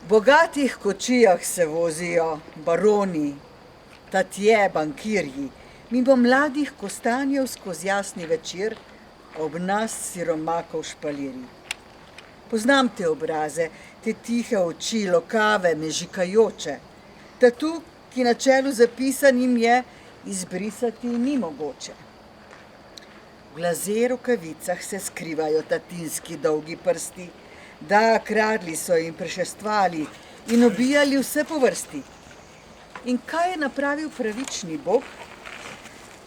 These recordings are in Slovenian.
bogatih kočijah se vozijo baroni, tatje, bankirji, mimo mladih kostanjev skozi jasni večer, ob nas siromakov špaliri. Poznam te obraze, te tihe oči, lokave, mežikajoče, tatu, ki na čelu zapisanim je, izbrisati ni mogoče. V laze rokavicah se skrivajo tatinski dolgi prsti, da kradli so in prešestvali in ubijali vse po vrsti. In kaj je napravil pravični Bog?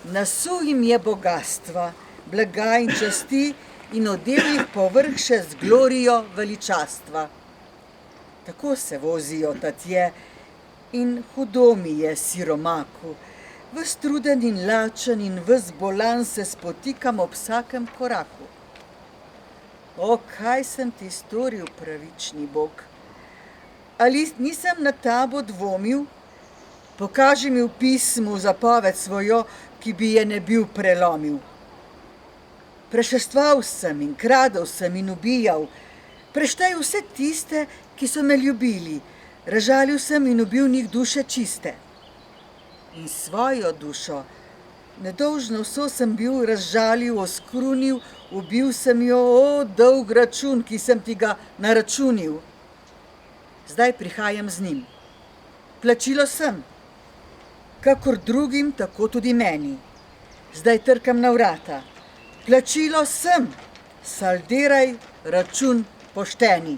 Nasul jim je bogastva, blaga in časti in odel jih povrh še z glorijo veličastva. Tako se vozijo tatje in hudo mi je siromaku, ves truden in lačen in ves bolan se spotikam ob vsakem koraku. O, kaj sem ti storil, pravični Bog? Ali nisem na tabo dvomil? Pokaži mi v pismu zapoved svojo, ki bi je ne bil prelomil. Prešestval sem in kradel sem in ubijal, preštaj vse tiste, ki so me ljubili, razžalil sem in ubil njih duše čiste. In svojo dušo, nedolžno vso sem bil razžalil, oskrunil, ubil sem jo, o, dolg račun, ki sem ti ga naračunil. Zdaj prihajam z njim. Plačilo sem, kakor drugim, tako tudi meni. Zdaj trkam na vrata. Plačilo sem, saldiraj račun pošteni.